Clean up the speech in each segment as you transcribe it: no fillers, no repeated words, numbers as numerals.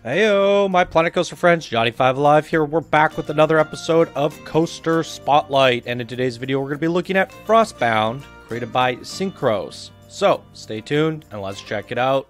Heyo, my Planet Coaster friends, Johnny5 Alive here. We're back with another episode of Coaster Spotlight, and in today's video we're going to be looking at Frostbound, created by Syncros. So, stay tuned and let's check it out.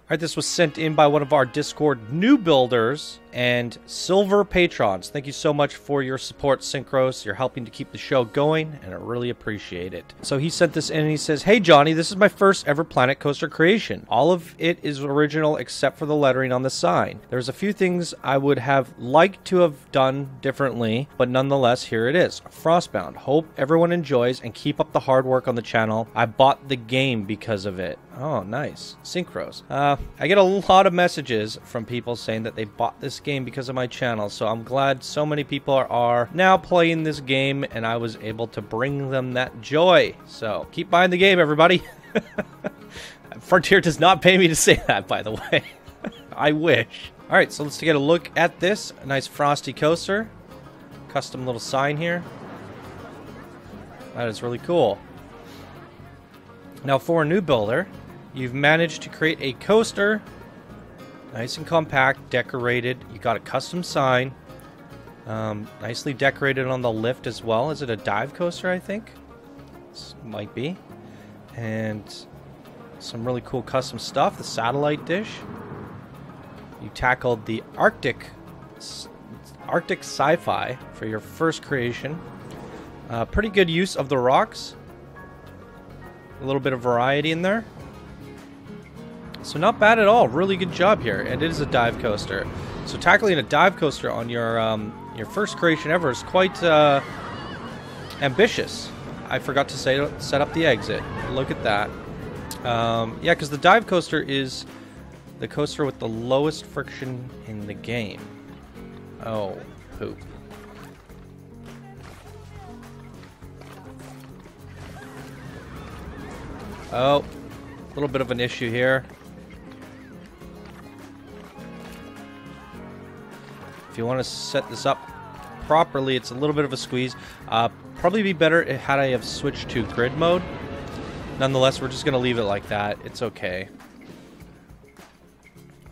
Alright, this was sent in by one of our Discord new builders and silver patrons. Thank you so much for your support, Syncros. You're helping to keep the show going, and I really appreciate it. So he sent this in and he says, "Hey Johnny, this is my first ever Planet Coaster creation. All of it is original except for the lettering on the sign. There's a few things I would have liked to have done differently, but nonetheless, here it is. Frostbound. Hope everyone enjoys and keep up the hard work on the channel. I bought the game because of it." Oh, nice. Syncros. I get a lot of messages from people saying that they bought this game because of my channel, so I'm glad so many people are now playing this game and I was able to bring them that joy. So keep buying the game, everybody. Frontier does not pay me to say that, by the way. I wish. Alright, so let's get a look at this. A nice frosty coaster. Custom little sign here. That is really cool. Now for a new builder, you've managed to create a coaster, nice and compact, decorated. You got a custom sign, nicely decorated on the lift as well. Is it a dive coaster, I think? This might be. And some really cool custom stuff. The satellite dish. You tackled the Arctic sci-fi for your first creation. Pretty good use of the rocks. A little bit of variety in there. So not bad at all. Really good job here. And it is a dive coaster. So tackling a dive coaster on your first creation ever is quite ambitious. I forgot to set up the exit. Look at that. Yeah, because the dive coaster is the coaster with the lowest friction in the game. Oh, poop. Oh, a little bit of an issue here. If you want to set this up properly, it's a little bit of a squeeze. Probably be better had I have switched to grid mode. Nonetheless, we're just going to leave it like that. It's okay.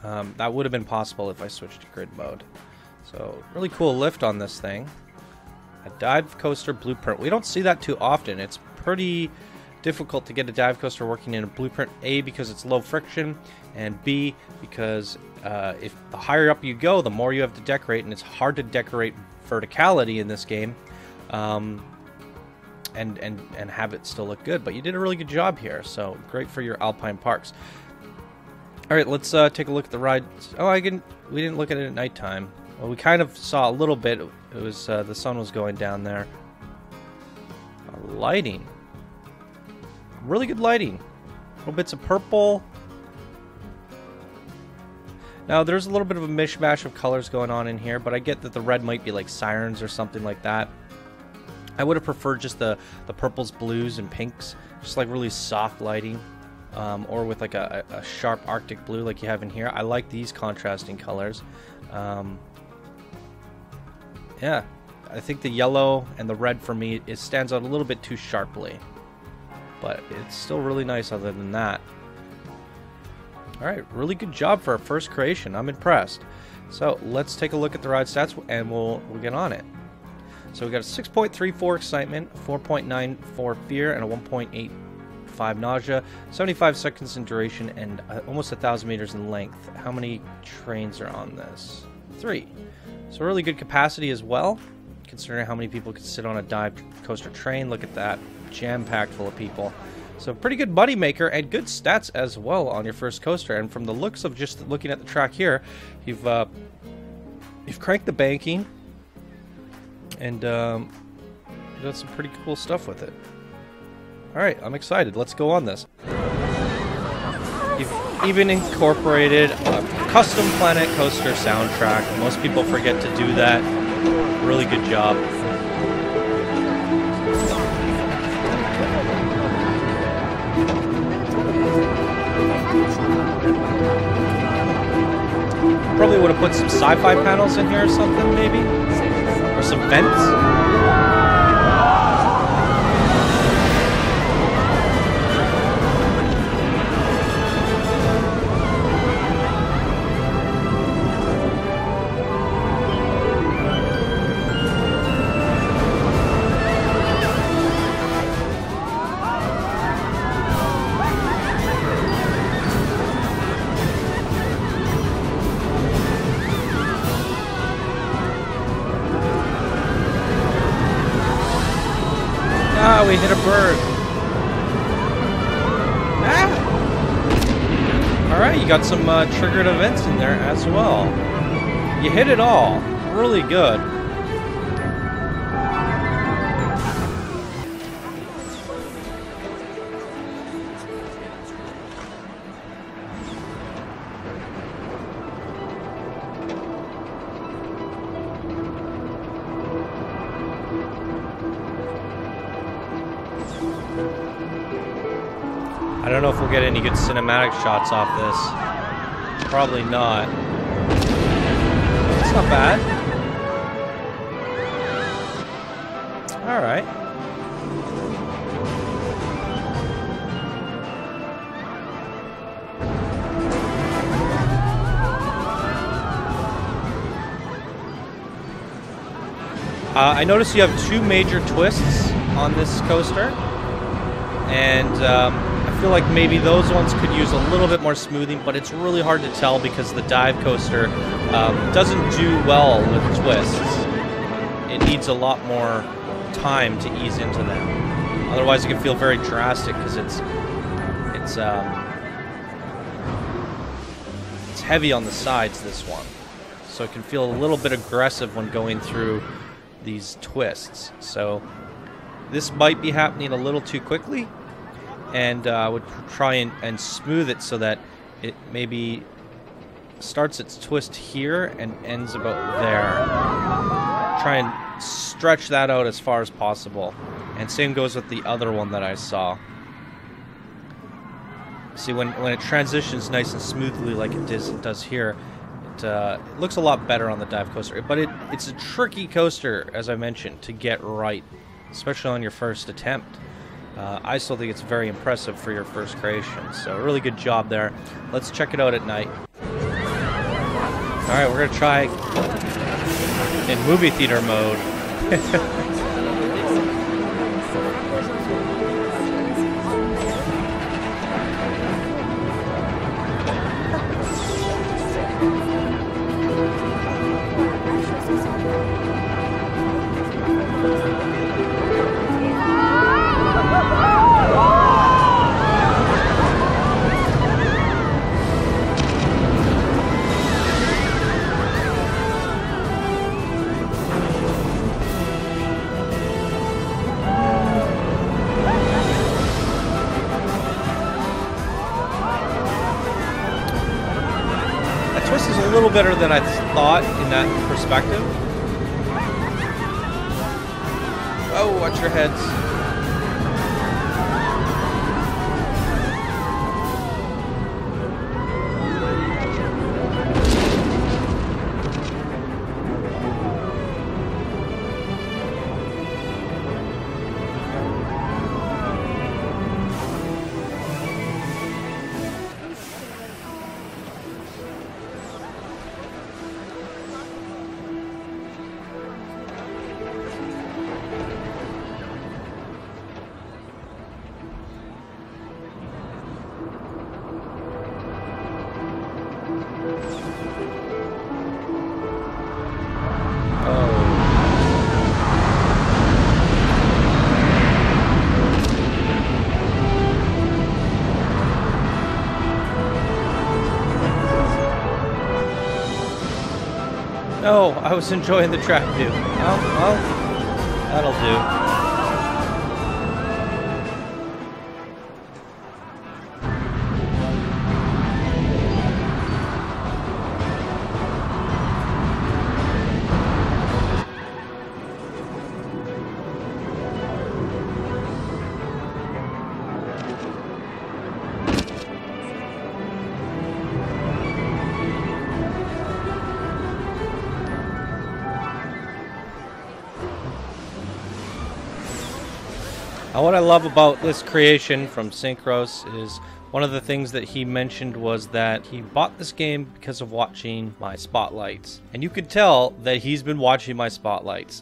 That would have been possible if I switched to grid mode. So, really cool lift on this thing. A dive coaster blueprint. We don't see that too often. It's pretty difficult to get a dive coaster working in a blueprint. A, because it's low friction, and B, because if the higher up you go, the more you have to decorate, and it's hard to decorate verticality in this game, and have it still look good. But you did a really good job here, so great for your alpine parks. All right, let's take a look at the ride. Oh, we didn't look at it at nighttime. Well, we kind of saw a little bit. It was the sun was going down there. Lighting. Really good lighting. Little bits of purple. Now, there's a little bit of a mishmash of colors going on in here, but I get that the red might be like sirens or something like that. I would have preferred just the purples, blues, and pinks. Just like really soft lighting. Or with like a sharp Arctic blue like you have in here. I like these contrasting colors. Yeah, I think the yellow and the red for me, it stands out a little bit too sharply. But it's still really nice other than that. Alright, really good job for our first creation. I'm impressed. So let's take a look at the ride stats and we'll get on it. So we got a 6.34 excitement, 4.94 fear, and a 1.85 nausea, 75 seconds in duration, and almost 1,000 meters in length. How many trains are on this? 3. So really good capacity as well, considering how many people could sit on a dive coaster train. Look at that. Jam-packed full of people. So pretty good money maker and good stats as well on your first coaster. And from the looks of just looking at the track here, you've cranked the banking and you got some pretty cool stuff with it. Alright, I'm excited. Let's go on this. You've even incorporated a custom Planet Coaster soundtrack. Most people forget to do that. Really good job. Probably would have put some sci-fi panels in here or something, maybe? Or some vents? Hit a bird. Ah! Alright, you got some triggered events in there as well. You hit it all. Really good. I don't know if we'll get any good cinematic shots off this. Probably not. It's not bad. Alright. I noticed you have two major twists on this coaster. And I feel like maybe those ones could use a little bit more smoothing, but it's really hard to tell because the dive coaster doesn't do well with twists. It needs a lot more time to ease into them. Otherwise, it can feel very drastic because it's heavy on the sides, this one. So it can feel a little bit aggressive when going through these twists. So this might be happening a little too quickly. And I would try and smooth it so that it maybe starts its twist here and ends about there. Try and stretch that out as far as possible. And same goes with the other one that I saw. See, when it transitions nice and smoothly like it does here, it looks a lot better on the dive coaster. But it's a tricky coaster, as I mentioned, to get right, especially on your first attempt. I still think it's very impressive for your first creation, so really good job there. Let's check it out at night. Alright, we're going to try in movie theater mode. Twist is a little better than I thought in that perspective. Oh, watch your heads. No, I was enjoying the track view. Well, that'll do. What I love about this creation from Syncros is One of the things that he mentioned was that he bought this game because of watching my spotlights. And you could tell that he's been watching my spotlights.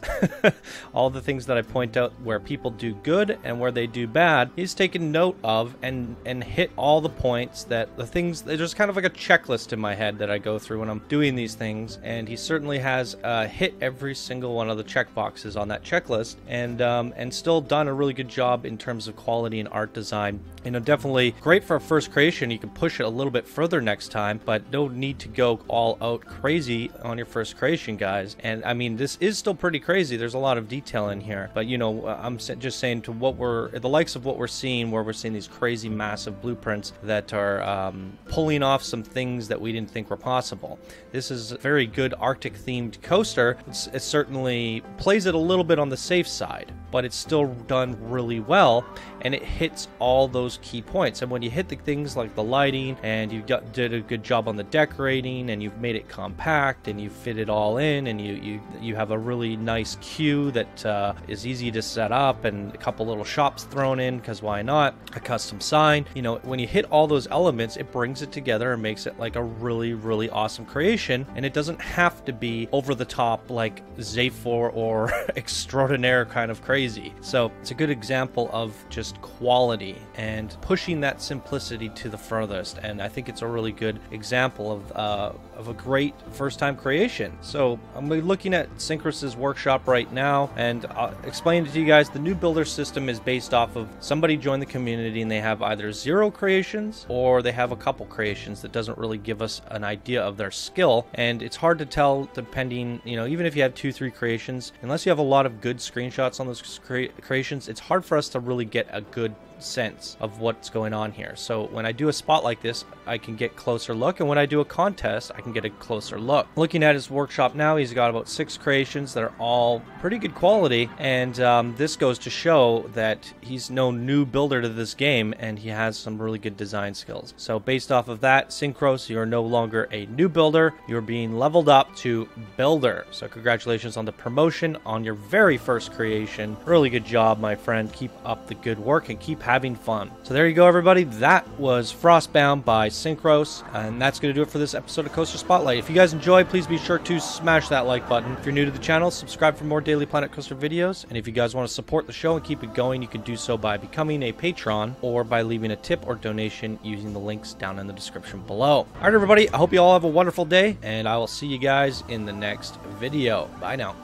All the things that I point out where people do good and where they do bad, he's taken note of and hit all the points that the things, there's kind of like a checklist in my head that I go through when I'm doing these things. And he certainly has hit every single one of the check boxes on that checklist, and still done a really good job in terms of quality and art design. You know, definitely great for a first creation. You can push it a little bit further next time, but no need to go all out crazy on your first creation, guys. And I mean, this is still pretty crazy. There's a lot of detail in here, but you know, I'm just saying to what the likes of what we're seeing, where we're seeing these crazy massive blueprints that are pulling off some things that we didn't think were possible. This is a very good Arctic themed coaster. It certainly plays it a little bit on the safe side, but it's still done really well, and it hits all those key points. And when you hit the things like the lighting, and you did a good job on the decorating, and you've made it compact, and you fit it all in, and you have a really nice queue that is easy to set up, and a couple little shops thrown in, because why not? A custom sign. You know, when you hit all those elements, it brings it together and makes it like a really, really awesome creation. And it doesn't have to be over the top like Zaphor or extraordinaire kind of crazy. So it's a good example of just quality and pushing that simplicity to the furthest. And I think it's a really good example of a great first-time creation. So I'm looking at Syncros' workshop right now, and I'll explain it to you guys. The new builder system is based off of somebody joined the community and they have either 0 creations or they have a couple creations. That doesn't really give us an idea of their skill, and it's hard to tell depending, you know, even if you have 2-3 creations, unless you have a lot of good screenshots on those creations, it's hard for us to really get a good sense of what's going on here. So when I do a spot like this, I can get closer look, and when I do a contest, I can get a closer look. Looking at his workshop now, he's got about 6 creations that are all pretty good quality, and this goes to show that he's no new builder to this game, and he has some really good design skills. So based off of that, Syncros, you're no longer a new builder, you're being leveled up to builder. So congratulations on the promotion on your very first creation. Really good job, my friend. Keep up the good work and keep having fun. So there you go, everybody. That was Frostbound by Syncros, and that's going to do it for this episode of Coaster Spotlight. If you guys enjoyed, please be sure to smash that like button. If you're new to the channel, subscribe for more daily Planet Coaster videos. And if you guys want to support the show and keep it going, you can do so by becoming a patron or by leaving a tip or donation using the links down in the description below. All right, everybody, I hope you all have a wonderful day, and I will see you guys in the next video. Bye now.